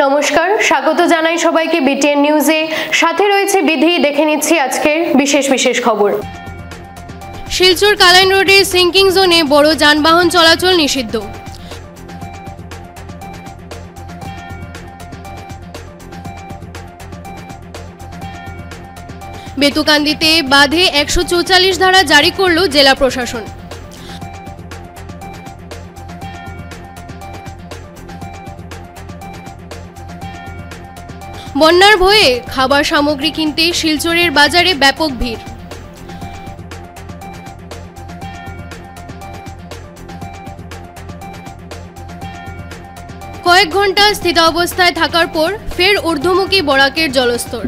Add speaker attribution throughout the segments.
Speaker 1: নমস্কার, স্বাগত জানাই সবাইকে বিটিএন নিউজে। সাথে রয়েছে বিধি। দেখে নিচ্ছি আজকের বিশেষ খবর। শিলচর কালাইন রোডের সিঙ্কিং জোনে বড় যানবাহন চলাচল নিষিদ্ধ। বেতুকান্দিতে বাঁধে 144 ধারা জারি করল জেলা প্রশাসন। বন্যার ভয়ে খাবার সামগ্রী কিনতে শিলচরের বাজারে ব্যাপক ভিড়। কয়েক ঘন্টা স্থিতাবস্থায় থাকার পর ফের ঊর্ধ্বমুখী বরাকের জলস্তর।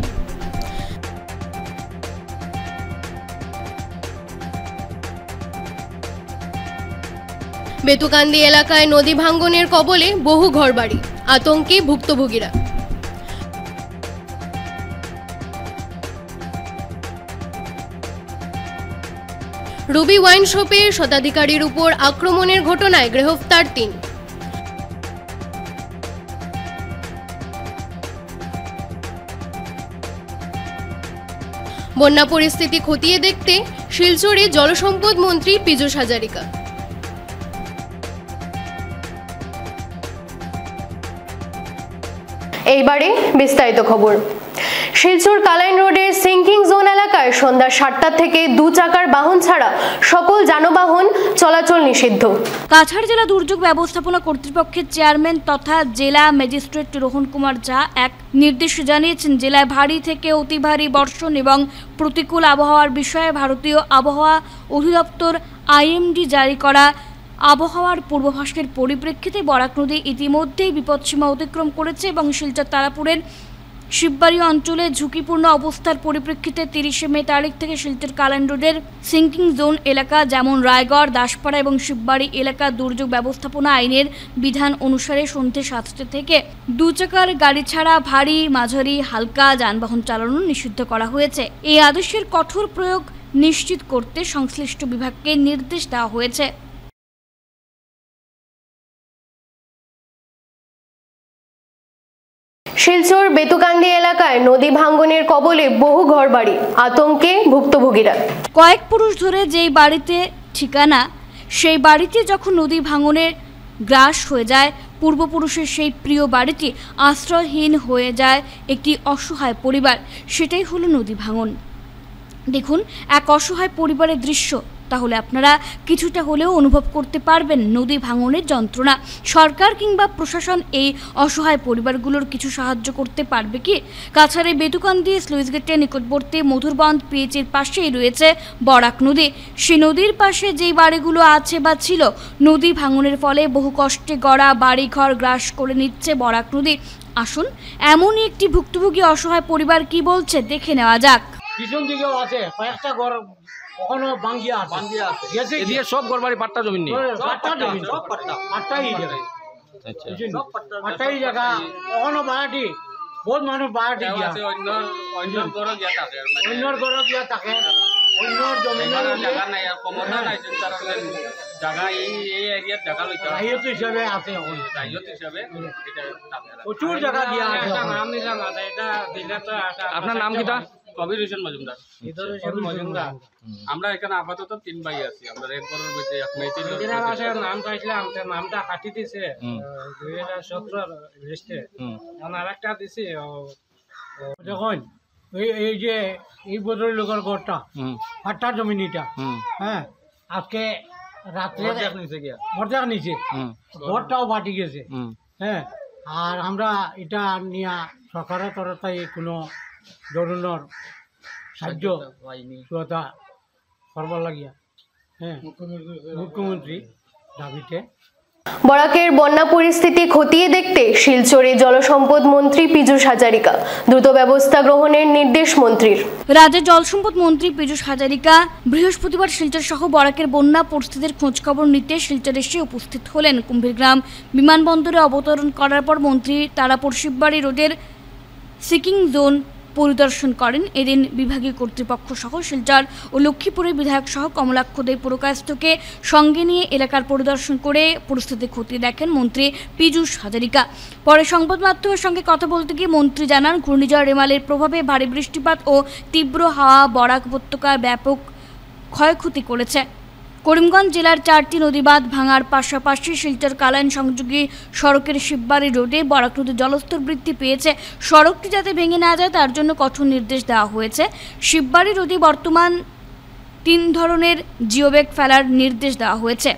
Speaker 1: বেতুকান্দি এলাকায় নদী ভাঙ্গনের কবলে বহু ঘরবাড়ি, আতঙ্কে ভুক্তভোগীরা। রুবি ওয়াইন শপের শতাধিকারীর উপর আক্রমণের ঘটনায় গ্রেফতার 3। বন্যা পরিস্থিতি খতিয়ে দেখতে শিলচরে জলসম্পদ মন্ত্রী পীযূষ হাজারিকা। এইবারে বিস্তারিত খবর। শিলচর কালাইন রোডের সিঙ্কিং জোন এলাকায় সন্ধ্যা 7টা থেকে 2 চাকার বাহন ছাড়া সকল যানবাহন চলাচল নিষিদ্ধ।
Speaker 2: কাছাড় জেলা দুর্যোগ ব্যবস্থাপনা কর্তৃপক্ষের চেয়ারম্যান তথা জেলা ম্যাজিস্ট্রেট রোহন কুমার ঝা এক নির্দেশ জানিয়েছেন, জেলায় ভারী থেকে অতি ভারী বর্ষণ এবং প্রতিকূল আবহাওয়ার বিষয়ে ভারতীয় আবহাওয়া অধিদপ্তর IMD জারি করা আবহাওয়ার পূর্বাভাসের পরিপ্রেক্ষিতে বরাক নদী ইতিমধ্যেই বিপদসীমা অতিক্রম করেছে এবং শিলচর তারাপুরের শিববাড়ি অঞ্চলে ঝুঁকিপূর্ণ অবস্থার পরিপ্রেক্ষিতে 30 মে তারিখ থেকে শিলচর কালাইন রোডের সিঙ্কিং জোন এলাকা যেমন রায়গড়, দাসপাড়া এবং শিববাড়ি এলাকা দুর্যোগ ব্যবস্থাপনা আইনের বিধান অনুসারে সন্ধ্যে 7টা থেকে 2 চাকার গাড়ি ছাড়া ভারী, মাঝারি, হালকা যানবাহন চালানো নিষিদ্ধ করা হয়েছে। এই আদেশের কঠোর প্রয়োগ নিশ্চিত করতে সংশ্লিষ্ট বিভাগকে নির্দেশ দেওয়া হয়েছে।
Speaker 1: শিলচর বেতুকান্দি এলাকায় নদী ভাঙ্গনের কবলে বহু ঘরবাড়ি, আতঙ্কে ভুক্তভোগীরা।
Speaker 2: কয়েক পুরুষ ধরে যেই বাড়িতে ঠিকানা, সেই বাড়িতে যখন নদী ভাঙনের গ্রাস হয়ে যায়, পূর্বপুরুষের সেই প্রিয় বাড়িটি আশ্রয়হীন হয়ে যায় একটি অসহায় পরিবার। সেটাই হলো নদী ভাঙন। দেখুন এক অসহায় পরিবারের দৃশ্য, তাহলে আপনারা কিছুটা হলেও অনুভব করতে পারবেন নদী ভাঙনের যন্ত্রণা। সরকার কিংবা প্রশাসন এই অসহায় পরিবারগুলোর কিছু সাহায্য করতে পারবে কি? কাছাড়ে বেতুকান্দি স্লুইস গেটের নিকটবর্তী মধুরবন্ধ পিএচের পাশেই রয়েছে বরাক নদী। সেই নদীর পাশে যেই বাড়িগুলো আছে বা ছিল, নদী ভাঙনের ফলে বহু কষ্টে গড়া বাড়িঘর গ্রাস করে নিচ্ছে বরাক নদী। আসুন এমনই একটি ভুক্তভোগী অসহায় পরিবার কি বলছে দেখে নেওয়া যাক।
Speaker 3: পিছন দিকেও আছে কয়েকটা ঘর, ওখানে ভাঙ্গিয়া আছে এদিকে সব ঘর বাড়ি পাট্টা জমি নেই, পাট্টাই জায়গা ওখানে বাড়াটি বহুত মানুষ বাড়াটি অন্যর ঘর গিয়া থাকে, অন্যর জমি জায়গা এই এরিয়ার জায়গা রাইয়ত হিসাবে আছে, প্রচুর জায়গা দিয়া আছে। নাম নিলাম না, এটা দিলে তো। আপনার নাম কিটা? কবির হোসেন মজুমদার। আমরা এখানে আপাতত 3 ভাই আছি। আমরা এক ঘরের মধ্যে এক মেয়েছিল, নাম চাইছিলাম, নামটা কাটি দিছে 2017 লিস্টে, আর একটা দিছে যখন এই যে এই বদল লোকের ঘরটা পাট্টার জমিনিটা, হ্যাঁ আজকে রাত্রে মর্যাদা নিচে ঘরটাও বাটি গেছে, হ্যাঁ। আর আমরা এটা নিয়ে সরকারের তরফে কোনো ধরনের সাহায্য করবার লাগিয়া, হ্যাঁ, মুখ্যমন্ত্রী দাবিতে।
Speaker 1: বরাকের বন্যা পরিস্থিতি খতিয়ে দেখতে শিলচরে জলসম্পদ মন্ত্রী পীযূষ হাজারিকা। দ্রুত ব্যবস্থা গ্রহণের নির্দেশ মন্ত্রীর।
Speaker 2: রাজ্যের জলসম্পদ মন্ত্রী পীযূষ হাজারিকা বৃহস্পতিবার শিলচর সহ বরাকের বন্যা পরিস্থিতির খোঁজখবর নিতে শিলচরে এসে উপস্থিত হলেন। কুম্ভীরগ্রাম বিমানবন্দরে অবতরণ করার পর মন্ত্রী তারাপুর শিববাড়ি রোডের সিকিং জোন পরিদর্শন করেন। এদিন বিভাগীয় কর্তৃপক্ষ সহ শিলচর ও লক্ষ্মীপুরের বিধায়ক সহ কমলাক্ষ দে পুরকায়স্থকে সঙ্গে নিয়ে এলাকার পরিদর্শন করে পরিস্থিতি খতিয়ে দেখেন মন্ত্রী পীযূষ হাজারিকা। পরে সংবাদ মাধ্যমের সঙ্গে কথা বলতে গিয়ে মন্ত্রী জানান, ঘূর্ণিঝড় রেমালের প্রভাবে ভারী বৃষ্টিপাত ও তীব্র হাওয়া বরাক উপত্যকার ব্যাপক ক্ষয়ক্ষতি করেছে। করিমগঞ্জ জেলার 4টি নদীবাঁধ ভাঙার পাশাপাশি শিলচর কালাইন সংযোগী সড়কের শিববাড়ি রোডে বরাক নদীর জলস্তর বৃদ্ধি পেয়েছে। সড়কটি যাতে ভেঙে না যায় তার জন্য কঠোর নির্দেশ দেওয়া হয়েছে। শিববাড়ি রোডে বর্তমান 3 ধরনের জিওব্যাগ ফেলার নির্দেশ দেওয়া হয়েছে।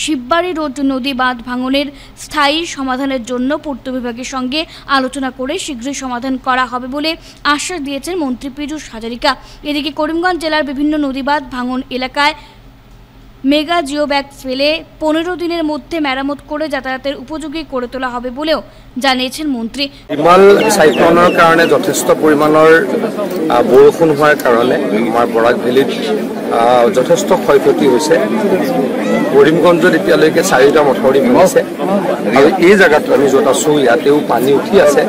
Speaker 2: শিববাড়ি রোড নদী বাঁধ ভাঙনের স্থায়ী সমাধানের জন্য পূর্ত বিভাগের সঙ্গে আলোচনা করে শীঘ্রই সমাধান করা হবে বলে আশ্বাস দিয়েছেন মন্ত্রী পীযূষ হাজারিকা। এদিকে করিমগঞ্জ জেলার বিভিন্ন নদীবাঁধ ভাঙন এলাকায় মেগা জিওব্যাগ ফেলে 15 দিনের মধ্যে মেরামত করে যাতায়াতের উপযোগী করে তোলা হবে বলেও জানিয়েছেন মন্ত্রী।
Speaker 4: হিমাল সাইক্লনৰ কাৰণে যথেষ্ট পৰিমাণৰ বৰষুণ হোৱাৰ কাৰণে আমাৰ বৰাক ভেলীত যথেষ্ট ক্ষয়ক্ষতি হৈছে। কৰিমগঞ্জত এতিয়ালৈকে 4টা মথাউৰি ভাঙিছে আৰু এই জেগাত আমি য'ত আছোঁ ইয়াতেও পানী উঠি আছে।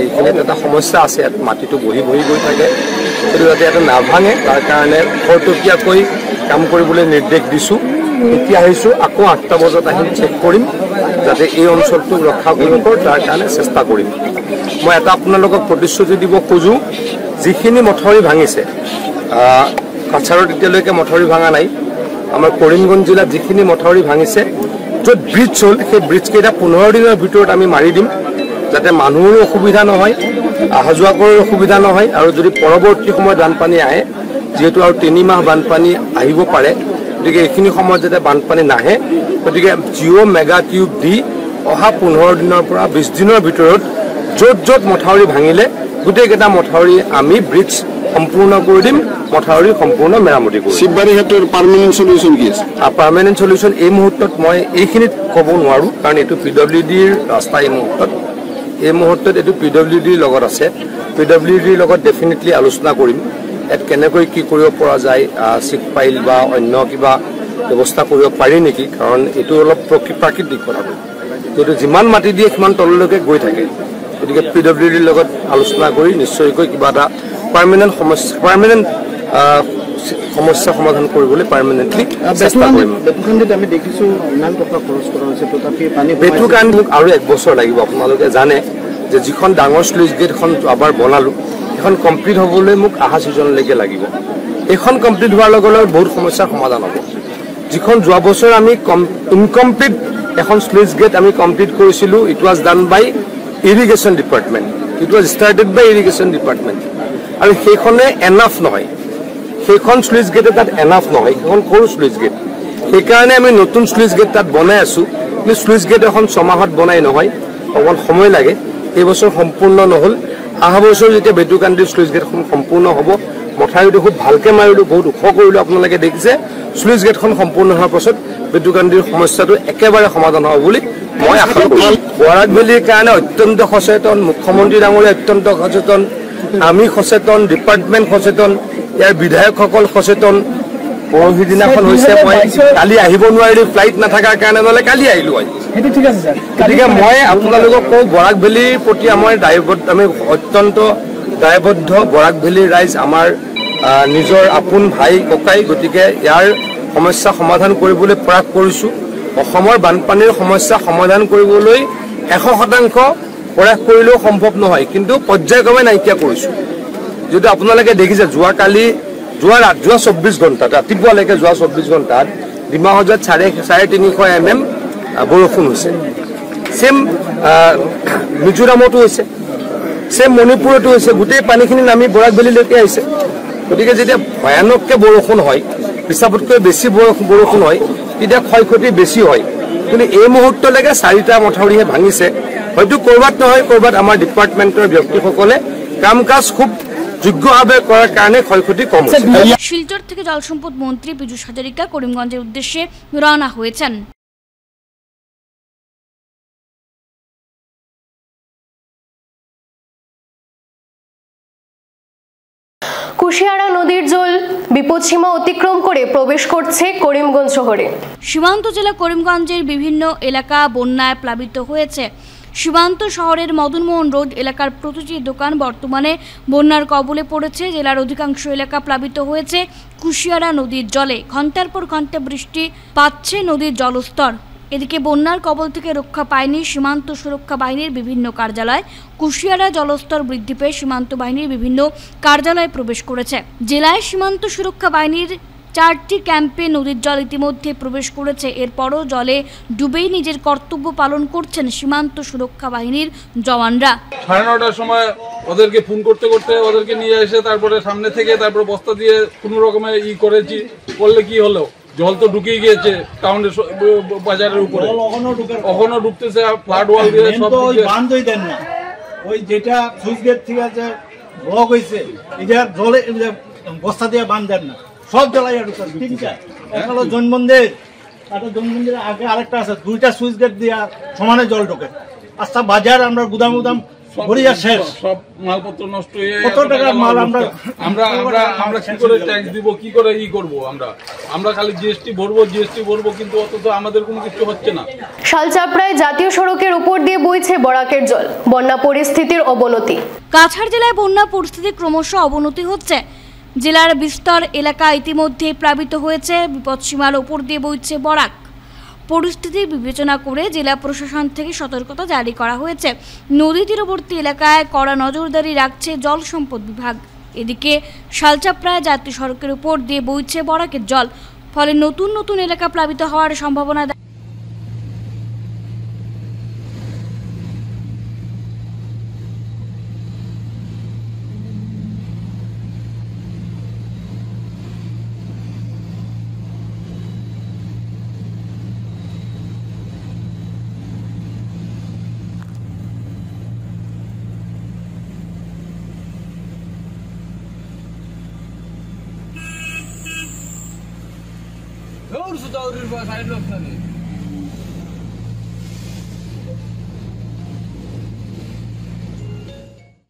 Speaker 4: এইখিনিত এটা সমস্যা আছে, ইয়াত মাটিটো বহি বহি গৈ থাকে, সেইটো যাতে ইয়াতে নাভাঙে তাৰ কাৰণে খৰতকীয়াকৈ কাম কৰিবলৈ নিৰ্দেশ দিছোঁ। এতিয়া আহিছোঁ, আকৌ 8টা বজাত আহিম চেক কৰিম যাতে এই অঞ্চলটোক ৰক্ষা কৰিব পাৰোঁ, তাৰ কাৰণে চেষ্টা কৰিম। মই এটা আপোনালোকক প্ৰতিশ্ৰুতি দিব খোজোঁ, যিখিনি মথাউৰি ভাঙিছে, কাছাৰত এতিয়ালৈকে মথাউৰি ভাঙা নাই। আমাৰ কৰিমগঞ্জ জিলাত যিখিনি মথাউৰি ভাঙিছে, য'ত ব্ৰিজ হ'ল সেই ব্ৰিজকেইটা 15 দিনৰ ভিতৰত আমি মাৰি দিম যাতে মানুহৰো অসুবিধা নহয়, অহা যোৱা কৰাৰ অসুবিধা নহয়। আৰু যদি পৰৱৰ্তী সময়ত বানপানী আহে, যিহেতু আৰু 3 মাহ বানপানী আহিব পাৰে, গতিকে এইখিনি সময়ত যাতে বানপানী নাহে, গতিকে জিঅ' মেগা টিউব দি অহা 15 দিনৰ পৰা 20 দিনৰ ভিতৰত য'ত য'ত মথাউৰি ভাঙিলে গোটেইকেইটা মথাউৰি আমি ব্ৰিজ সম্পূৰ্ণ কৰি দিম, মথাউৰি সম্পূৰ্ণ মেৰামতি কৰিম।
Speaker 5: শিববাৰী ক্ষেত্ৰত পাৰ্মানেণ্ট চলিউশ্যন কি আছে?
Speaker 4: পাৰ্মানেণ্ট চলিউশ্যন এই মুহূৰ্তত মই এইখিনিত ক'ব নোৱাৰোঁ, কাৰণ এইটো PWDৰ ৰাস্তা। এই মুহূৰ্তত এইটো PWDৰ লগত আছে। PWDৰ লগত ডেফিনেটলি আলোচনা কৰিম, ইয়াত কেনেকৈ কি কৰিব পৰা যায়, চিক পাইল বা অন্য কিবা ব্যৱস্থা কৰিব পাৰি নেকি, কাৰণ এইটো অলপ প্ৰাকৃতিক কথাটো, এইটো যিমান মাটি দিয়ে সিমান তললৈকে গৈ থাকে। গতিকে PWDৰ লগত আলোচনা কৰি নিশ্চয়কৈ কিবা এটা পাৰ্মানেণ্ট সমস্যা সমাধান কৰিবলৈ পাৰ্মানেণ্টলি চেষ্টা কৰিম।
Speaker 5: আমি দেখিছোঁ ইমান টকা খৰচ কৰা হৈছে, তথাপি পানী
Speaker 4: বেটুকান মোক আৰু 1 বছৰ লাগিব। আপোনালোকে জানে যে যিখন ডাঙৰ শ্লুইচ গেটখন আবাৰ বনালোঁ, এখন কমপ্লিট হ'বলৈ মোক অহা ছিজনলৈকে লাগিব। এইখন কমপ্লিট হোৱাৰ লগে লগে বহুত সমস্যাৰ সমাধান হ'ব। যিখন যোৱা বছৰ আমি ইনকমপ্লিট এখন শ্লুইচ গেট আমি কমপ্লিট কৰিছিলোঁ, it was done by irrigation department, it was started by irrigation department, আৰু সেইখনে এনাফ নহয়, সেইখন শ্লুইচ গেটে তাত এনাফ নহয়, সেইখন সৰু শ্লুইচ গেট। সেইকাৰণে আমি নতুন শ্লুইচ গেট তাত বনাই আছোঁ। কিন্তু শ্লুইচ গেট এখন 6 মাহত বনাই নহয়, অকণ সময় লাগে। এই বছৰ সম্পূৰ্ণ নহ'ল, অহা বছৰ যেতিয়া বেটুকান্দিৰ শ্লুইচ গেটখন সম্পূৰ্ণ হ'ব, মথাউৰিটো খুব ভালকৈ মাৰিলোঁ, বহুত ওখ কৰিলোঁ, আপোনালোকে দেখিছে। শ্লুইচ গেটখন সম্পূৰ্ণ হোৱাৰ পাছত বেটুকান্দিৰ সমস্যাটো একেবাৰে সমাধান হ'ব বুলি মই আশা কৰোঁ। বৰাক ভেলীৰ কাৰণে অত্যন্ত সচেতন, মুখ্যমন্ত্ৰী ডাঙৰীয়া অত্যন্ত সচেতন, আমি সচেতন, ডিপাৰ্টমেণ্ট সচেতন, ইয়াৰ বিধায়কসকল সচেতন। পৰহি দিনাখন হৈছে, মই কালি আহিব নোৱাৰিলোঁ, ফ্লাইট নাথাকাৰ কাৰণে, নহ'লে কালি আহিলোঁ হয়। গতিকে মই আপোনালোকক কওঁ, বৰাক ভেলীৰ প্ৰতি আমাৰ আমি অত্যন্ত দায়বদ্ধ। বৰাক ভেলীৰ ৰাইজ আমাৰ নিজৰ আপোন ভাই ককাই, গতিকে ইয়াৰ সমস্যা সমাধান কৰিবলৈ প্ৰয়াস কৰিছোঁ। অসমৰ বানপানীৰ সমস্যা সমাধান কৰিবলৈ 100% প্ৰয়াস কৰিলেও সম্ভৱ নহয়, কিন্তু পৰ্যায়ক্ৰমে নাইকিয়া কৰিছোঁ। যদি আপোনালোকে দেখিছে, যোৱা 24 ঘণ্টাত, ৰাতিপুৱালৈকে যোৱা 24 ঘণ্টাত ডিমা হাজাৰত 350 mm বৰষুণ হৈছে। ছেম মিজোৰামতো হৈছে, ছেম মণিপুৰতো হৈছে। গোটেই পানীখিনি নামি বৰাক ভেলীলৈকে আহিছে। গতিকে যেতিয়া ভয়ানককৈ বৰষুণ হয়, হিচাপতকৈ বেছি বৰষুণ হয়, তেতিয়া ক্ষয়ক্ষতি বেছি হয়। কিন্তু এই মুহূৰ্তলৈকে 4টা মথাউৰিহে ভাঙিছে। হয়তো ক'ৰবাত নহয় ক'ৰবাত আমাৰ ডিপাৰ্টমেণ্টৰ ব্যক্তিসকলে কাম কাজ খুব যোগ্যভাৱে কৰাৰ কাৰণে ক্ষয়ক্ষতি কম হৈছে।
Speaker 2: শিলচর থেকে জলসম্পদ মন্ত্রী পীযূষ হাজারিকা করিমগঞ্জের উদ্দেশ্যে রওনা হয়েছেন।
Speaker 1: কুশিয়ারা নদীর জল বিপদসীমা অতিক্রম করে প্রবেশ করছে করিমগঞ্জ শহরে।
Speaker 2: সীমান্ত জেলা করিমগঞ্জের বিভিন্ন এলাকা বন্যায় প্লাবিত হয়েছে। সীমান্ত শহরের মদনমোহন রোড এলাকার প্রতিটি দোকান বর্তমানে বন্যার কবলে পড়েছে। জেলার অধিকাংশ এলাকা প্লাবিত হয়েছে কুশিয়ারা নদীর জলে। ঘন্টার পর ঘন্টা বৃষ্টি পাচ্ছে নদীর জলস্তর। এদিকে বন্যার কবল থেকে রক্ষা পায়নি সীমান্ত সুরক্ষা বাহিনীর বিভিন্ন কার্যালয়। কুশিয়ারা জলস্তর বৃদ্ধি পেয়ে সীমান্ত বাহিনীর বিভিন্ন কার্যালয়ে প্রবেশ করেছে। জেলায় সীমান্ত সুরক্ষা বাহিনীর 4টি ক্যাম্পে নদীর জল ইতিমধ্যে প্রবেশ করেছে। এরপরও জলে ডুবেই নিজের কর্তব্য পালন করছেন সীমান্ত সুরক্ষা বাহিনীর জওয়ানরা।
Speaker 6: 9:30টার সময় ওদেরকে ফোন করতে করতে ওদেরকে নিয়ে এসে তারপরে সামনে থেকে তারপর বস্তা দিয়ে কোনো রকমের করেছি। করলে কি হলো, জল তো ঢুকেই গিয়েছে টাউনের বাজারের উপরে, কখনো ঢুকতেছে ফ্লাড ওয়াল দিয়ে সব
Speaker 7: বান্ধই দেন না। ওই যেটা সুইচ গেট ঠিক আছে ব্লক হয়েছে, এটা জলে বস্তা দিয়ে বান্ধ দেন না, সব জ্বালাইয়া ঢুকান। ঠিক আছে, একটা হলো জনবন্ধের, একটা জনবন্ধের আগে আরেকটা আছে, 2টা সুইচ গেট দিয়ে সমানে জল ঢোকে। আচ্ছা বাজার আমরা গুদাম ভরিয়া শেষ,
Speaker 6: সব মালপত্র নষ্ট হয়ে
Speaker 7: কত টাকার মাল
Speaker 6: আমরা কি করে ট্যাক্স দিব, কি করে করব? আমরা খালি জিএসটি ভরবো কিন্তু অথচ আমাদের কোনো কিছু হচ্ছে না।
Speaker 1: শালচাপড়ায় জাতীয় সড়কের উপর দিয়ে বইছে বরাকের জল, বন্যা পরিস্থিতির অবনতি।
Speaker 2: কাছাড় জেলায় বন্যা পরিস্থিতির ক্রমশ অবনতি হচ্ছে। জেলার বিস্তর এলাকা ইতিমধ্যে প্লাবিত হয়েছে। বিপদসীমার ওপর দিয়ে বইছে বরাক। পরিস্থিতি বিবেচনা করে জেলা প্রশাসন থেকে সতর্কতা জারি করা হয়েছে। নদী তীরবর্তী এলাকায় কড়া নজরদারি রাখছে জল সম্পদ বিভাগ। এদিকে শালচাপড়ায় জাতীয় সড়কের উপর দিয়ে বইছে বরাকের জল, ফলে নতুন নতুন এলাকা প্লাবিত হওয়ার সম্ভাবনা।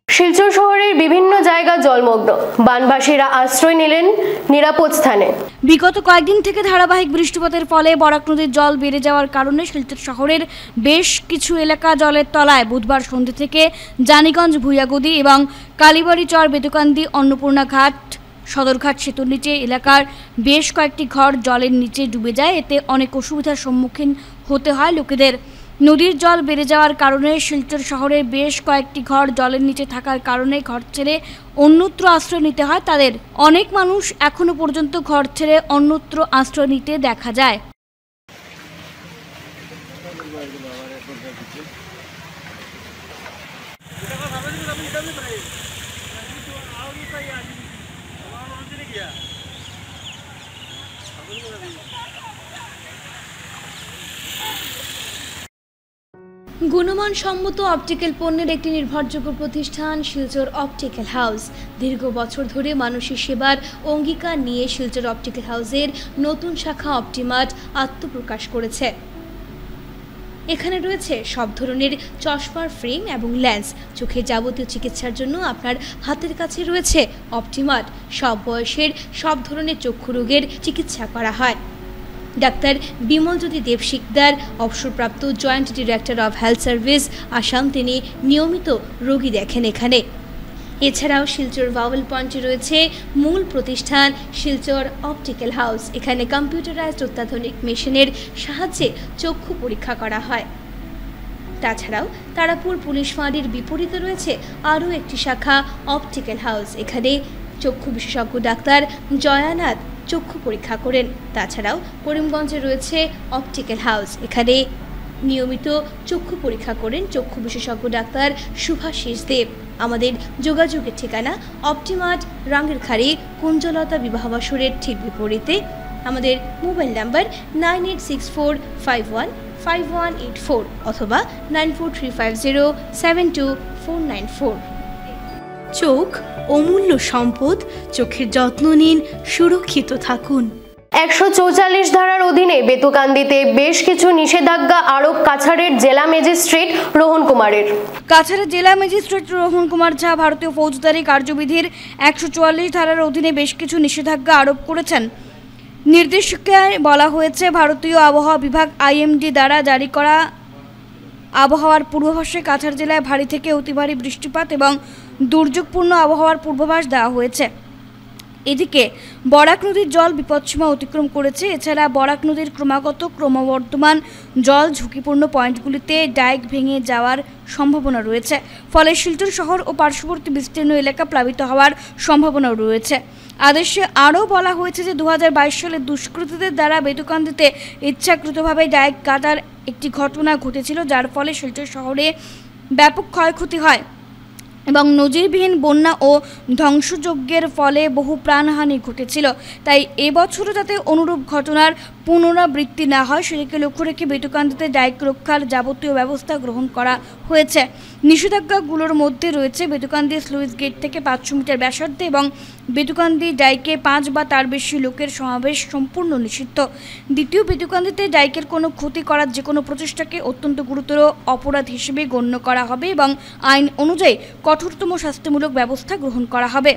Speaker 1: শিলচর শহরের বিভিন্ন জায়গা জলমগ্ন, বানবাসীরা আশ্রয় নিলেন নিরাপদ স্থানে।
Speaker 2: বিগত কয়েকদিন থেকে ধারাবাহিক বৃষ্টিপাতের ফলে বরাক নদীর জল বেড়ে যাওয়ার কারণে শিলচর শহরের বেশ কিছু এলাকা জলের তলায়। বুধবার সন্ধ্যে থেকে জানিগঞ্জ ভুইয়াগদি এবং কালীবাড়ি চর বেতুকান্দি অন্নপূর্ণা ঘাট সদরঘাট সেতুর নিচে এলাকার বেশ কয়েকটি ঘর জলের নিচে ডুবে যায়। এতে অনেক অসুবিধার সম্মুখীন হতে হয় লোকেদের। নদীর জল বেড়ে যাওয়ার কারণে শিলচর শহরের বেশ কয়েকটি ঘর জলের নিচে থাকার কারণে ঘর ছেড়ে অন্যত্র আশ্রয় নিতে হয় তাদের। অনেক মানুষ এখনো পর্যন্ত ঘর ছেড়ে অন্যত্র আশ্রয় নিতে দেখা যায়। গুণমানসম্মত অপটিক্যাল পণ্যের একটি নির্ভরযোগ্য প্রতিষ্ঠান শিলচর অপটিক্যাল হাউস। দীর্ঘ বছর ধরে মানুষের সেবার অঙ্গীকার নিয়ে শিলচর অপটিক্যাল হাউসের নতুন শাখা অপটিমার্ট আত্মপ্রকাশ করেছে। এখানে রয়েছে সব ধরনের চশমার ফ্রেম এবং লেন্স। চোখের যাবতীয় চিকিৎসার জন্য আপনার হাতের কাছে রয়েছে অপটিমার্ট। সব বয়সের সব ধরনের চক্ষু রোগের চিকিৎসা করা হয়। ডাক্তার বিমলজ্যোতি দেব শিকদার, অবসরপ্রাপ্ত joint director of health service Assam, তিনি নিয়মিত রোগী দেখেন এখানে। এছাড়াও শিলচর ভাওয়েল পয়েন্টে রয়েছে মূল প্রতিষ্ঠান শিলচর অপটিক্যাল হাউস। এখানে কম্পিউটারাইজড অত্যাধুনিক মেশিনের সাহায্যে চক্ষু পরীক্ষা করা হয়। তাছাড়াও তারাপুর পুলিশ ফাঁড়ির বিপরীতে রয়েছে আরও একটি শাখা অপটিক্যাল হাউস। এখানে চক্ষু বিশেষজ্ঞ ডাক্তার জয়ানাথ চক্ষু পরীক্ষা করেন। তাছাড়াও করিমগঞ্জে রয়েছে অপটিক্যাল হাউস। এখানে নিয়মিত চক্ষু পরীক্ষা করেন চক্ষু বিশেষজ্ঞ ডাক্তার শুভাশিস দেব। আমাদের যোগাযোগের ঠিকানা অপটিমার্ট, রাঙ্গেরখাড়ি, কুঞ্জলতা বিবাহবাসরের ঠিক বিপরীতে। আমাদের মোবাইল নাম্বার 9864515184 অথবা 9435072494।
Speaker 8: চোখ অমূল্য সম্পদ, চোখের যত্ন নিন, সুরক্ষিত থাকুন।
Speaker 1: 144 ধারার অধীনে বেতুকান্দিতে বেশ কিছু নিষেধাজ্ঞা আরোপ কাছাড়ের জেলা ম্যাজিস্ট্রেট রোহন কুমারের।
Speaker 2: কাছাড়ের জেলা ম্যাজিস্ট্রেট রোহন কুমার ঝা ভারতীয় ফৌজদারি কার্যবিধির 144 ধারার অধীনে বেশ কিছু নিষেধাজ্ঞা আরোপ করেছেন। নির্দেশিকায় বলা হয়েছে, ভারতীয় আবহাওয়া বিভাগ IMD দ্বারা জারি করা আবহাওয়ার পূর্বাভাসে কাছাড় জেলায় ভারী থেকে অতি ভারী বৃষ্টিপাত এবং দুর্যোগপূর্ণ আবহাওয়ার পূর্বাভাস দেওয়া হয়েছে। এদিকে বরাক নদীর জল বিপদসীমা অতিক্রম করেছে। এছাড়া বরাক নদীর ক্রমবর্ধমান জল ঝুঁকিপূর্ণ পয়েন্টগুলিতে ডাইক ভেঙে যাওয়ার সম্ভাবনা রয়েছে। ফলে শিলচর শহর ও পার্শ্ববর্তী বিস্তীর্ণ এলাকা প্লাবিত হওয়ার সম্ভাবনাও রয়েছে। আদেশে আরও বলা হয়েছে যে 2022 সালে দুষ্কৃতীদের দ্বারা বেতুকান্দিতে ইচ্ছাকৃতভাবে ডাইক কাটার একটি ঘটনা ঘটেছিল, যার ফলে শিলচর শহরে ব্যাপক ক্ষয়ক্ষতি হয় এবং নজিরবিহীন বন্যা ও ধ্বংসযজ্ঞের ফলে বহু প্রাণহানি ঘটেছিল। তাই এবছরও যাতে অনুরূপ ঘটনার পুনরাবৃত্তি না হয় সেদিকে লক্ষ্য রেখে বেতুকান্দিতে ডাইক রক্ষার যাবতীয় ব্যবস্থা গ্রহণ করা হয়েছে। নিষেধাজ্ঞাগুলোর মধ্যে রয়েছে বেতুকান্দি স্লুইস গেট থেকে 500 মিটার ব্যাসার্ধে এবং বেতুকান্দি ডাইকে 5 বা তার বেশি লোকের সমাবেশ সম্পূর্ণ নিষিদ্ধ। দ্বিতীয়, বেতুকান্দিতে ডাইকের কোনো ক্ষতি করার যে কোনো প্রচেষ্টাকে অত্যন্ত গুরুতর অপরাধ হিসেবে গণ্য করা হবে এবং আইন অনুযায়ী কঠোরতম শাস্তিমূলক ব্যবস্থা গ্রহণ করা হবে।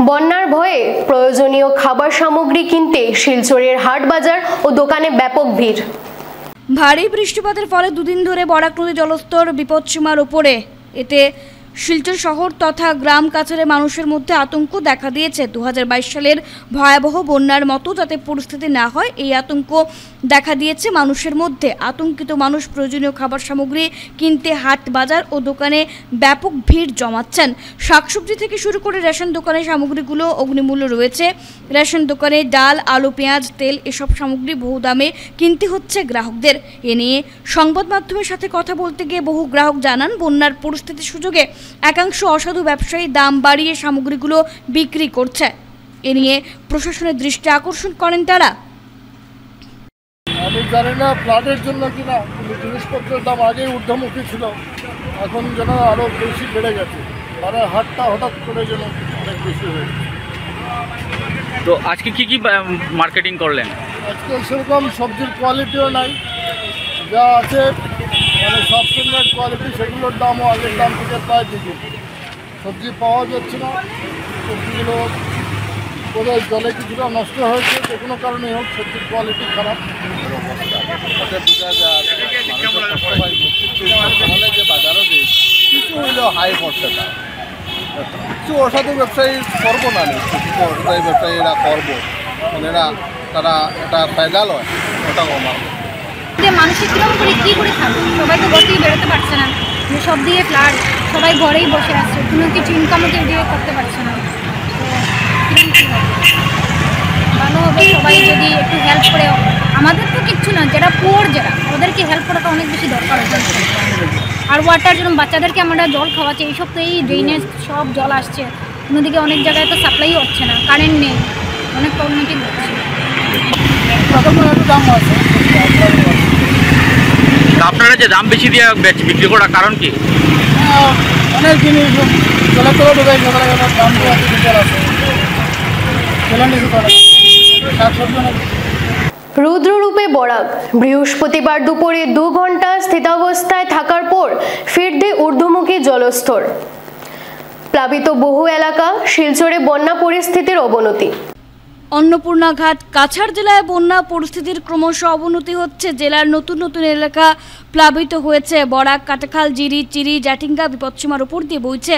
Speaker 1: বন্যার ভয়ে প্রয়োজনীয় খাবার সামগ্রী কিনতে শিলচরের হাট বাজার ও দোকানে ব্যাপক ভিড়।
Speaker 2: ভারী বৃষ্টিপাতের ফলে দুদিন ধরে বরাক নদী জলস্তর বিপদসীমার উপরে। এতে শিলচর শহর তথা গ্রাম কাছাড়ের মানুষের মধ্যে আতঙ্ক দেখা দিয়েছে। 2022 সালের ভয়াবহ বন্যার মতো যাতে পরিস্থিতি না হয় এই আতঙ্ক দেখা দিয়েছে মানুষের মধ্যে। আতঙ্কিত মানুষ প্রয়োজনীয় খাবার সামগ্রী কিনতে হাট বাজার ও দোকানে ব্যাপক ভিড় জমাচ্ছেন। শাকসবজি থেকে শুরু করে রেশন দোকানের সামগ্রীগুলো অগ্নিমূল্য রয়েছে। রেশন দোকানে ডাল, আলু, পেঁয়াজ, তেল এসব সামগ্রী বহু দামে কিনতে হচ্ছে গ্রাহকদের। এ নিয়ে সংবাদ মাধ্যমের সাথে কথা বলতে গিয়ে বহু গ্রাহক জানান, বন্যার পরিস্থিতির সুযোগে একাংশ অসাধু ব্যবসায়ী দাম বাড়িয়ে সামগ্রীগুলো বিক্রি করছে। এ নিয়ে প্রশাসনের দৃষ্টি আকর্ষণ করেন তারা।
Speaker 9: আমি জানি না ফ্লাডের জন্য কিনা, জিনিসপত্রের দাম আগেই ঊর্ধ্বমুখী ছিল, এখন যেন আরও বেশি বেড়ে গেছে। তারা হাটটা হঠাৎ করে যেন অনেক বেশি হয়ে গেছে।
Speaker 10: তো আজকে কি মার্কেটিং করলেন?
Speaker 9: আজকে সেরকম সবজির কোয়ালিটিও নাই, যা আছে মানে সব স্ট্যান্ডার্ড কোয়ালিটি, সেগুলোর দামও আগের দাম থেকে প্রায় দ্বিগুণ। সবজি পাওয়া যাচ্ছে না, সবজিগুলো বোধহয় জলে কিছুটা নষ্ট হয়েছে, যে কোনো কারণে হোক সবজির কোয়ালিটি খারাপ। বোঝা যায় তাহলে যে বাজারও যে কিছু হইলেও হাই পড়ছে, না কিছু অসাধু ব্যবসায়ী করবো না, কিছু অসাধু ব্যবসায়ীরা করবো, এরা তারা এটা ফায়দা লয়, ওটা কমাবে।
Speaker 11: মানুষের কিরকম করে কী করে থাকবে, সবাই তো ঘর থেকে বেরোতে পারছে না, সব দিয়ে ফ্লাড, সবাই ঘরেই বসে আসছে, কোনো কিছু ইনকামও কেউ দিয়ে করতে পারছে না। ভালো হবে সবাই যদি একটু হেল্প করে, আমাদের তো কিচ্ছু না, যারা পুয়ার যারা ওদেরকে হেল্প করাটা অনেক বেশি দরকার হচ্ছে। আর ওয়াটার জন্য বাচ্চাদেরকে আমরা জল খাওয়াচ্ছি, এইসব তো এই ড্রেনেজ সব জল আসছে, অন্যদিকে অনেক জায়গায় তো সাপ্লাই হচ্ছে না, কারেন্ট নেই, অনেক প্রবলেমেটিক হচ্ছে।
Speaker 9: দাম আছে,
Speaker 10: আপনারা যে দাম বেশি দিয়ে বিক্রি করার কারণ কি?
Speaker 9: অনেক জিনিস চলাচল ঢোকাই দাম
Speaker 1: রুদ্ররূপে বরাক। বৃহস্পতিবার দুপুরে 2 ঘন্টা স্থিতাবস্থায় থাকার পর ফিরতে ঊর্ধ্বমুখী জলস্তর। প্লাবিত বহু এলাকা, শিলচরে বন্যা পরিস্থিতির অবনতি।
Speaker 2: অন্নপূর্ণা ঘাট কাছাড় জেলায় বন্যা পরিস্থিতির ক্রমশ অবনতি হচ্ছে। জেলার নতুন নতুন এলাকা প্লাবিত হয়েছে। বরাক, কাটাখাল, জিরি, চিরি, জাটিঙ্গা বিপদসীমার উপর দিয়ে বইছে।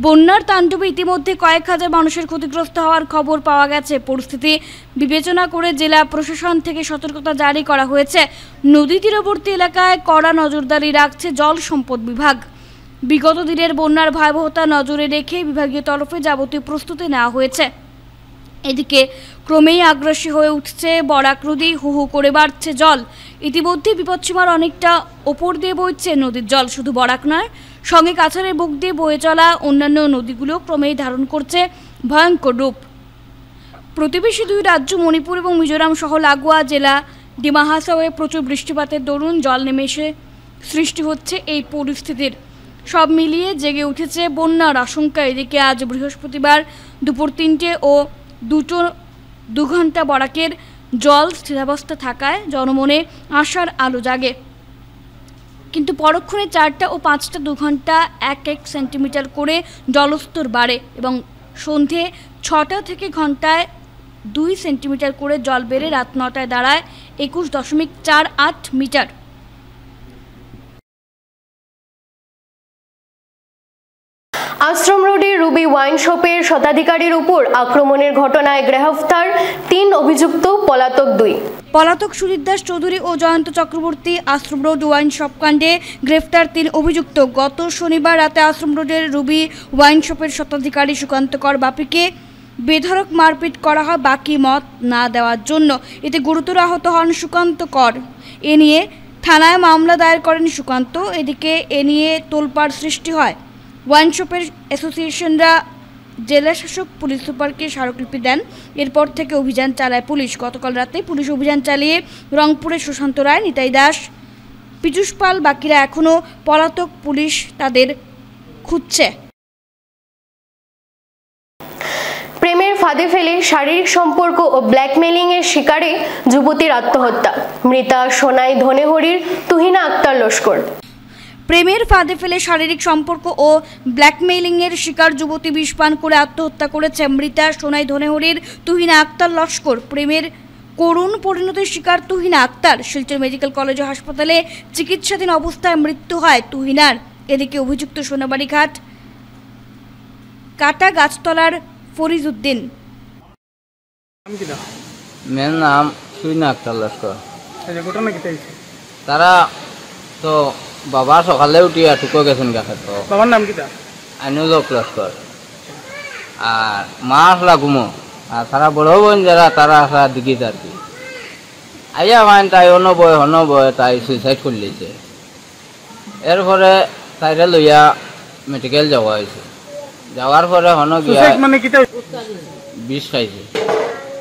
Speaker 2: বন্যার তাণ্ডবে ইতিমধ্যে কয়েক হাজার মানুষের ক্ষতিগ্রস্ত হওয়ার খবর পাওয়া গেছে। পরিস্থিতি বিবেচনা করে জেলা প্রশাসন থেকে সতর্কতা জারি করা হয়েছে। নদী তীরবর্তী এলাকায় কড়া নজরদারি রাখছে জল সম্পদ বিভাগ। বিগত দিনের বন্যার ভয়াবহতা নজরে রেখে বিভাগীয় তরফে যাবতীয় প্রস্তুতি নেওয়া হয়েছে। এদিকে ক্রমেই আগ্রাসী হয়ে উঠছে বরাক নদী, হু হু করে বাড়ছে জল। ইতিমধ্যে বিপদসীমার অনেকটা ওপর দিয়ে বইছে নদীর জল। শুধু বরাক নয়, সঙ্গে কাছাড়ের বুক দিয়ে বয়ে চলা অন্যান্য নদীগুলো ক্রমেই ধারণ করছে ভয়ঙ্কর রূপ। প্রতিবেশী দুই রাজ্য মণিপুর এবং মিজোরাম সহ লাগোয়া জেলা ডিমা হাসাওয়ে প্রচুর বৃষ্টিপাতের দরুন জল নেমে এসে সৃষ্টি হচ্ছে এই পরিস্থিতির। সব মিলিয়ে জেগে উঠেছে বন্যার আশঙ্কা। এদিকে আজ বৃহস্পতিবার দুপুর ৩টে ও 2 ঘন্টা বরাকের জল স্থিরাবস্থা থাকায় জনমনে আশার আলো জাগে, কিন্তু পরক্ষণে 4টা ও 5টা 2 ঘন্টা 1-1 সেন্টিমিটার করে জলস্তর বাড়ে এবং সন্ধে 6টা থেকে ঘন্টায় 2 সেন্টিমিটার করে জল বেড়ে রাত 9টায় দাঁড়ায় 21.48 মিটার।
Speaker 1: আশ্রম রোডের রুবি ওয়াইন শপের শতাধিকারীর উপর আক্রমণের ঘটনায় গ্রেফতার 3 অভিযুক্ত, পলাতক 2।
Speaker 2: পলাতক সুজিত দাস চৌধুরী ও জয়ন্ত চক্রবর্তী। আশ্রম রোড ওয়াইন শপ কাণ্ডে গ্রেফতার 3 অভিযুক্ত। গত শনিবার রাতে আশ্রম রোডের রুবি ওয়াইন শপের শতাধিকারী সুকান্ত কর বাপিকে বেধড়ক মারপিট করা হয় বাকি মত না দেওয়ার জন্য। এতে গুরুতর আহত হন সুকান্ত কর। এ নিয়ে থানায় মামলা দায়ের করেন সুকান্ত। এদিকে এ নিয়ে তোলপাড় সৃষ্টি হয়। ওয়াইন শপের অ্যাসোসিয়েশনরা জেলা শাসক পুলিশ সুপারকে স্মারকলিপি দেন। এরপর থেকে অভিযান চালায় পুলিশ। গতকাল রাতে পুলিশ অভিযান চালিয়ে রংপুরের সুশান্ত রায়, নিতাই দাস, পীযূষ পাল বাকিরা এখনও পলাতক। পুলিশ তাদের খুঁজছে।
Speaker 1: প্রেমের ফাঁদে ফেলে শারীরিক সম্পর্ক ও ব্ল্যাকমেলিং এর শিকারে যুবতীর আত্মহত্যা। মৃতা সোনাই ধনেহরির তুহিনা আক্তার লস্কর।
Speaker 2: প্রেমের ফাঁদে ফেলে শারীরিক সম্পর্ক ও ব্ল্যাকমেইলিংয়ের শিকার যুবতী বিষ পান করে আত্মহত্যা করেছে মৃতা সোনাই ধনেহরির তুহিনা আক্তার লস্কর। প্রেমের করুণ পরিণতির শিকার তুহিনা আক্তার। শিলচর মেডিকেল কলেজ ও হাসপাতালে চিকিৎসাধীন অবস্থায় মৃত্যু হয় তুহিনার। এদিকে অভিযুক্ত সোনাবাড়িঘাট কাটা গাছতলার ফরিজ উদ্দিন।
Speaker 12: মেয়ের নাম তুহিনা আক্তার লস্কর।
Speaker 3: ঘটনা কি
Speaker 12: তারা তো বাবা সকালে উঠিয়া টুকো গেছেন গাছে। তো
Speaker 3: বাবার নাম কি?
Speaker 12: আইনুলক লস্কর। আর মা আসলা ঘুমো। আর তারা বড় বোন যারা তারা আসা দিঘিত আর কি আইয়া মাইন তাই অন্য বয় তাই সুইসাইড করে লিয়েছে। এরপরে তাইরে লইয়া মেডিকেল যাওয়া হয়েছে। যাওয়ার পরে হন গিয়া
Speaker 3: মানে কি
Speaker 12: বিষ খাইছে।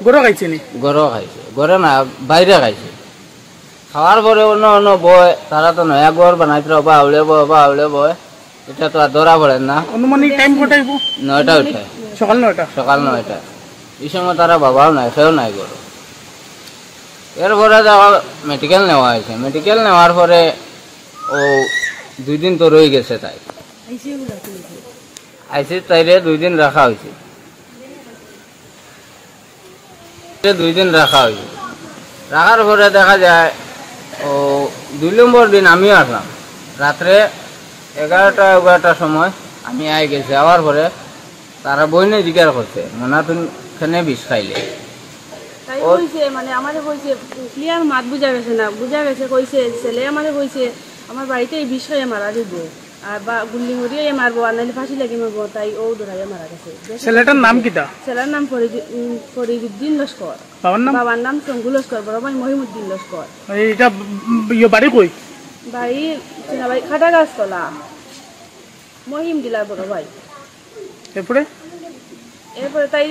Speaker 3: গরু খাইছে নি?
Speaker 12: গরু খাইছে। গরু না, বাইরে খাইছে। খাওয়ার পরে অন্য বয় তারা তো নয়া ঘর বানাইতে বা আউলে বয় এটা তো আর ধরা পড়ে না।
Speaker 3: অনুমানিক টাইম কটাইব?
Speaker 12: 9টা উঠে।
Speaker 3: সকাল 9টা?
Speaker 12: সকাল 9টা। এই সময় তারা বাবাও নাই, সেও নাই গরু। এরপরে মেডিকেল নেওয়া হয়েছে। মেডিকেল নেওয়ার পরে ও 2 দিন তো রয়ে গেছে। তাই আইসি তাইরে 2 দিন রাখা হয়েছে। 2 দিন রাখা হয়েছে। রাখার পরে দেখা যায় ও 2 নম্বর দিন আমিও আসলাম। রাত্রে 11টার সময় আমি আই গেছি। আওয়ার পরে তারা বইনে জিজ্ঞার করছে মনা তুমি এখানে বিষ খাইলে।
Speaker 13: মানে আমাদের কইছে ক্লিয়ার মাত বুঝা গেছে না, বুঝা গেছে কইছে ছেলে আমাদের কইছে আমার বাড়িতে এই বিষ খাইয়ে মারা দিব আর বা গুল্লি হরিয়ে মারবো আর নাহলে ফাঁসি লাগিয়ে মারবো। তাই ও ধরাইয়া মারা গেছে।
Speaker 3: ছেলেটার নাম কি?
Speaker 13: ছেলের নাম ফরিদুদ্দিন লস্কর। বাবার নাম শঙ্কু লস্কর, বড় ভাই মহিমুদ্দিন লস্কর।
Speaker 3: এইটা বাড়ি কই?
Speaker 13: বাড়ি খাটা গাছতলা, মহিম দিলার বড় ভাই। এরপরে তাই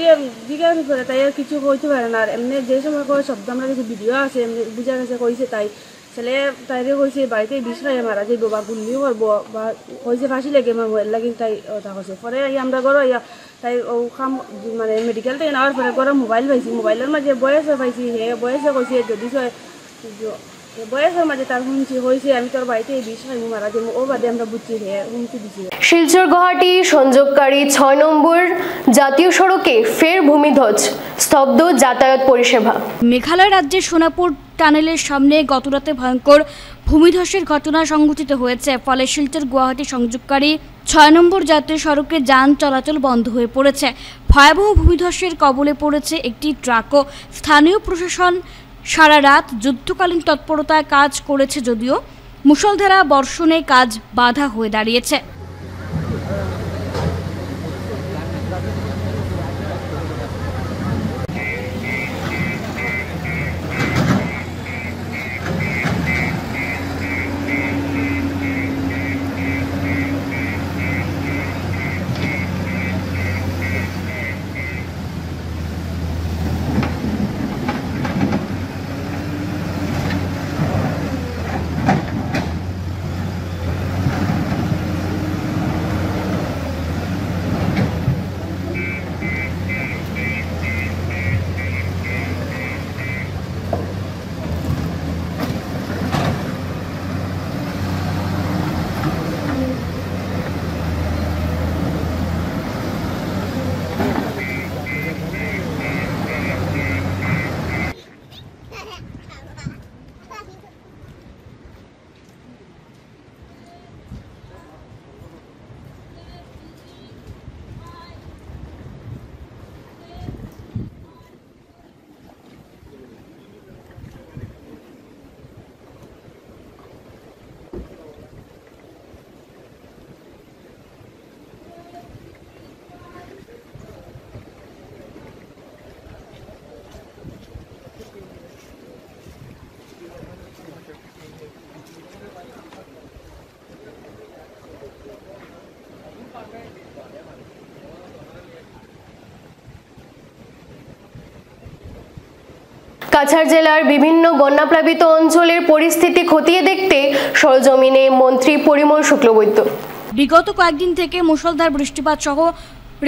Speaker 13: জিজ্ঞাসা করে তাই আর কিছু হইতে পারে না। আর এমনি যে সময় কয় শব্দ আমরা কিছু ভিডিও আছে এমনি বুঝা গেছে কইছে তাই ছেলে তাইরে কইছে বাড়িতে বিষ খাইয়ে মারা যাইব বা গুল্লিও করবো বা কইছে ফাঁসি লেগে মারবো এর লাগি তাই ওটা কইছে। পরে আমরা ঘরে তাই ও খাম মানে মেডিকেল থেকে নেওয়ার পরে ঘরে মোবাইল পাইছি। মোবাইলের মাঝে বয়সে পাইছি। হে বয়সে কইছে যদি বয়সের মাঝে তার হুমকি হয়েছে আমি তোর বাড়িতে এই বিষ খাইয়ে মারা যাবো। ও বাদে আমরা বুঝছি হে হুমকি দিছি।
Speaker 1: শিলচর গুয়াহাটি সংযোগকারী 6 নম্বর জাতীয় সড়কে ফের ভূমিধ্বস, স্তব্ধ যাতায়াত পরিষেবা।
Speaker 2: মেঘালয় রাজ্যের সোনাপুর টানেলের সামনে গতরাতে ভয়ঙ্কর ভূমিধসের ঘটনা সংঘটিত হয়েছে। ফলে শিলচর গুয়াহাটি সংযোগকারী 6 নম্বর জাতীয় সড়কে যান চলাচল বন্ধ হয়ে পড়েছে। ভয়াবহ ভূমিধসের কবলে পড়েছে একটি ট্রাকও। স্থানীয় প্রশাসন সারা রাত যুদ্ধকালীন তৎপরতায় কাজ করেছে, যদিও মুষলধারা বর্ষণে কাজ বাধা হয়ে দাঁড়িয়েছে।
Speaker 1: কাছাড় জেলার বিভিন্ন বন্যাপ্লাবিত অঞ্চলের পরিস্থিতি খতিয়ে দেখতে সরজমিনে মন্ত্রী পরিমল শুক্লবৈদ্য।
Speaker 2: বিগত কয়েকদিন থেকে মুষলধার বৃষ্টিপাত সহ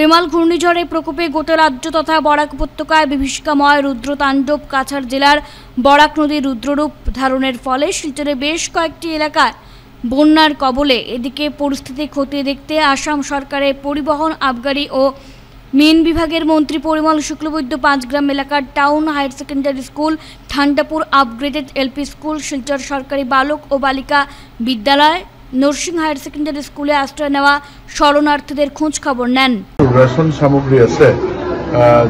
Speaker 2: রেমাল ঘূর্ণিঝড়ের প্রকোপে গোটা রাজ্য তথা বরাক উপত্যকায় বিভীষিকাময় রুদ্রতাণ্ডব। কাছাড় জেলার বরাক নদীর রুদ্ররূপ ধারণের ফলে শিলচরে বেশ কয়েকটি এলাকায় বন্যার কবলে। এদিকে পরিস্থিতি খতিয়ে দেখতে আসাম সরকারের পরিবহন, আবগারি ও মেন বিভাগের মন্ত্রী পরিমল শুক্লবৈদ্য পাঁচগ্রাম এলাকার town higher secondary school, Thandapur upgraded LP school, Silchar সরকারি বালক ও বালিকা বিদ্যালয়, নরসিং হায়ার সেকেন্ডারি স্কুলে আশ্রয় নেওয়া শরণার্থীদের খোঁজ খবর নেন।
Speaker 14: রেশন সামগ্রী আছে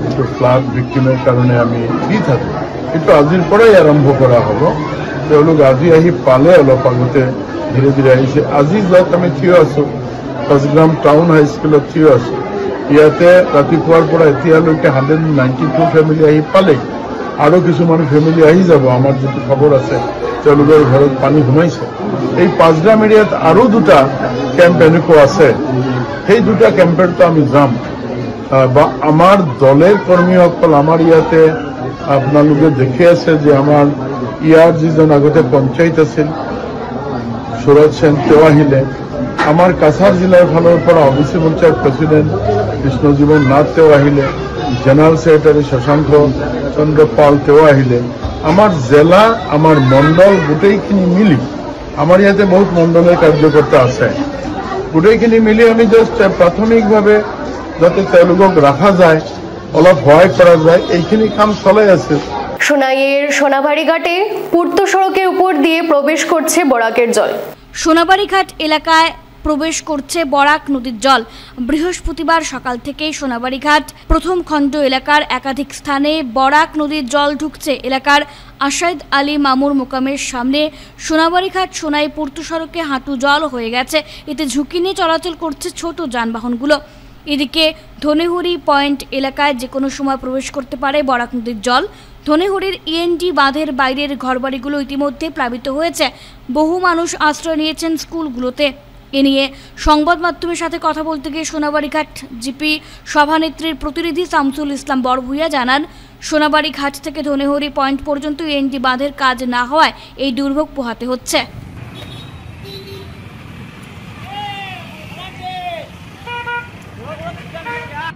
Speaker 14: যেটো ফ্লাড ভিক্টিমের কারণে আমি দি থাকো, কিন্তু আজিৰ পৰাই আৰম্ভ কৰা হ'ব। তেওঁলোক আজি আহি পালে, অলপ আগতে ধীৰে ধীৰে আহিছে। আজি য'ত আমি থিয় আছো, পাঁচগ্ৰাম টাউন হাই স্কুলত থিয় আছো, ইয়াতে ৰাতিপুৱাৰ পৰা এতিয়ালৈকে 192 ফেমিলি আহি পালে, আৰু কিছুমান ফেমিলি আহি যাব। আমাৰ যিটো খবৰ আছে তেওঁলোকৰ ঘৰত পানী সোমাইছে। এই পাঁচগ্ৰাম এৰিয়াত আৰু দুটা কেম্প এনেকুৱা আছে, সেই দুটা কেম্পতো আমি যাম। বা আমাৰ দলের কর্মীসকল আমাৰ ইয়াতে আপোনালোকে দেখি আছে যে আমাৰ ইয়াৰ যিজন আগতে পঞ্চায়ত আছিল সুৰজ সেন, তেওঁ আহিলে। আমাৰ কাছাৰ জিলাৰ ফালৰ পৰা অবিচি পঞ্চায়ত প্ৰেসিডেন্ট কৃষ্ণজীৱন নাথ তেওঁ আহিলে, জেনারেল সেক্রেটারি শশাঙ্ক চন্দ্র পাল তেওঁ আহিলে। আমাৰ জেলা, আমাৰ মণ্ডল গোটেইখিনি মিলি, আমাৰ ইয়াতে বহুত মণ্ডলের কার্যকর্তা আছে, গোটেইখিনি মিলি আমি জাস্ট প্রাথমিকভাবে যাতে তেওঁলোকক রাখা যায়, অলপ সহায় করা যায়, এইখিনি কাম চলাই আছে।
Speaker 1: সোনাইয়ের সোনাবাড়ি ঘাটে পূর্ত সড়কের উপর দিয়ে প্রবেশ করছে বরাকের জল।
Speaker 2: সোনাবাড়ি ঘাট এলাকায় প্রবেশ করছে বরাক নদীর জল। বৃহস্পতিবার সকাল থেকে সোনাবাড়ি ঘাট প্রথম খণ্ড এলাকার একাধিক স্থানে বরাক নদীর জল ঢুকছে। এলাকার আশাইদ আলী মামুর মোকামের সামনে সোনাবাড়ি ঘাট সোনাই পূর্ত সড়কে হাঁটু জল হয়ে গেছে। এতে ঝুঁকি নিয়ে চলাচল করছে ছোট যানবাহনগুলো। এদিকে ধনেহরি পয়েন্ট এলাকায় যে কোনো সময় প্রবেশ করতে পারে বরাক নদীর জল। ধনেহরির ইএনডি বাঁধের বাইরের ঘরবাড়িগুলো ইতিমধ্যে প্লাবিত হয়েছে। বহু মানুষ আশ্রয় নিয়েছেন স্কুলগুলোতে। এ নিয়ে সংবাদ মাধ্যমের সাথে কথা বলতে গিয়ে সোনাবাড়ি ঘাট জিপি সভানেত্রীর প্রতিনিধি শামসুল ইসলাম বড়ভূঁইয়া জানান, সোনাবাড়ি ঘাট থেকে ধনেহরি পয়েন্ট পর্যন্ত ইএনডি বাঁধের কাজ না হওয়ায় এই দুর্ভোগ পোহাতে হচ্ছে।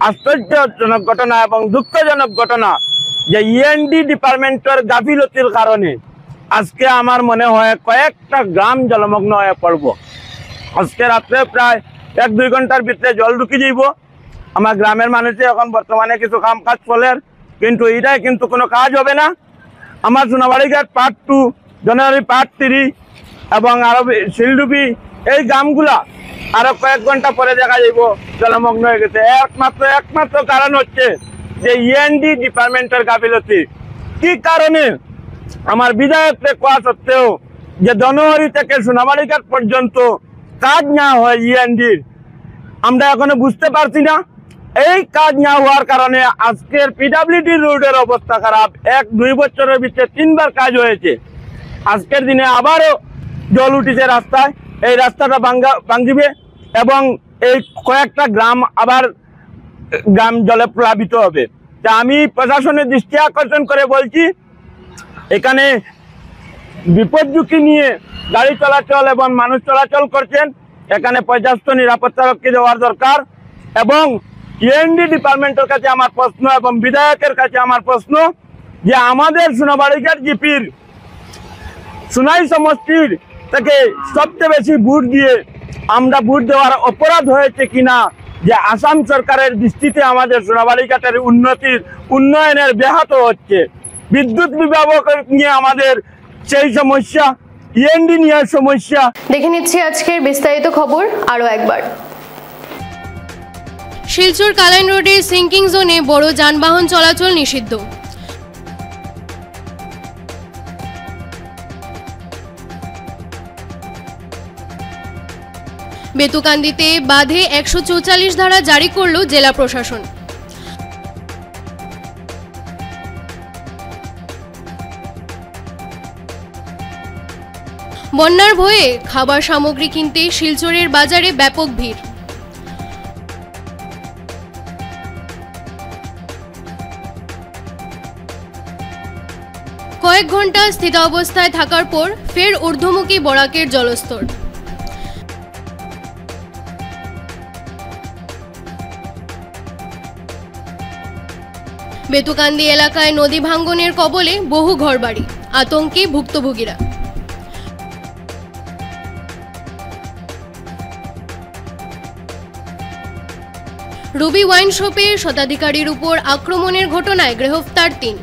Speaker 15: আশ্চর্যজনক ঘটনা এবং দুঃখজনক ঘটনা যে ইএনডি ডিপার্টমেন্টের গাফিলতির কারণে আজকে আমার মনে হয় কয়েকটা গ্রাম জলমগ্ন হয়ে পড়ব। আজকে রাত্রে প্রায় 1-2 ঘন্টার ভিতরে জল ঢুকে যাইব। আমার গ্রামের মানুষে এখন বর্তমানে কিছু কাম কাজ চলে, কিন্তু এটাই কিন্তু কোনো কাজ হবে না। আমার সোনাবাড়ি ঘাট পার্ট 2, ধনেহরি পার্ট 3 এবং আরো শিলডুবি, এই গ্রামগুলা আরো কয়েক ঘন্টা পরে দেখা যাইব জলমগ্ন হয়ে গেছে। একমাত্র কারণ হচ্ছে যে ইএনডি ডিপার্টমেন্টের গাফিলতি। কি কারণে আমার বিধায়ককে কোয়া সত্ত্বেও যে ধনেহরি থেকে সোনাবাড়ি ঘাট পর্যন্ত কাজ না হয় ইএনডির, আমরা এখনো বুঝতে পারছি না। এই কাজ না হওয়ার কারণে আজকের পিডব্লিউডি রোডের অবস্থা খারাপ। 1-2 বছরের ভিতরে 3 বার কাজ হয়েছে। আজকের দিনে আবারও জল উঠেছে রাস্তায়, এই রাস্তাটা ভাঙিবে এবং এই কয়েকটা গ্রাম আবার গ্রাম জলে প্লাবিত হবে। তা আমি প্রশাসনের দৃষ্টি আকর্ষণ করে বলছি, এখানে বিপদ ঝুঁকি নিয়ে গাড়ি চলাচল এবং মানুষ চলাচল করছেন, এখানে পর্যাপ্ত নিরাপত্তারক্ষী দেওয়ার দরকার। এবং ইএনডি ডিপার্টমেন্টের কাছে আমার প্রশ্ন এবং বিধায়কের কাছে আমার প্রশ্ন যে আমাদের সোনাবাড়ি ঘাট জিপির সোনাই সমষ্টির থেকে সবচেয়ে বেশি ভোট দিয়ে আমরা ভোট দেওয়ার অপরাধ হয়েছে কিনা, যে আসাম সরকারের দৃষ্টিতে আমাদের সোনাবাড়ি ঘাটের উন্নয়নের ব্যাহত হচ্ছে। বিদ্যুৎ বিভাগ নিয়ে আমাদের সেই সমস্যা, ইএনডি নিয়ে সমস্যা।
Speaker 1: দেখে নিচ্ছি আজকের বিস্তারিত খবর আরো একবার।
Speaker 2: শিলচর কালাইন রোডের সিঙ্কিং জোনে বড় যানবাহন চলাচল নিষিদ্ধ। বেতুকান্দিতে বাঁধে 144 ধারা জারি করল জেলা প্রশাসন। বন্যার ভয়ে খাবার সামগ্রী কিনতে শিলচরের বাজারে ব্যাপক ভিড়।
Speaker 1: কয়েক ঘন্টা স্থিতাবস্থায় থাকার পর ফের ঊর্ধ্বমুখী বরাকের জলস্তর। বেতুকান্দি এলাকায় নদী ভাঙ্গনের কবলে বহু ঘরবাড়ি, আতঙ্কে ভুক্তভোগীরা। রুবি ওয়াইন শপের শতাধিকারীর উপর আক্রমণের ঘটনায় গ্রেফতার 3।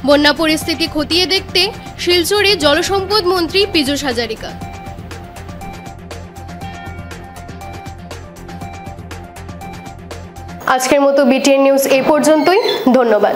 Speaker 1: বন্যা পরিস্থিতি খতিয়ে দেখতে শিলচরে জলসম্পদ মন্ত্রী পীযূষ হাজারিকা। আজকের মতো বিটিএন নিউজ এই পর্যন্তই। ধন্যবাদ।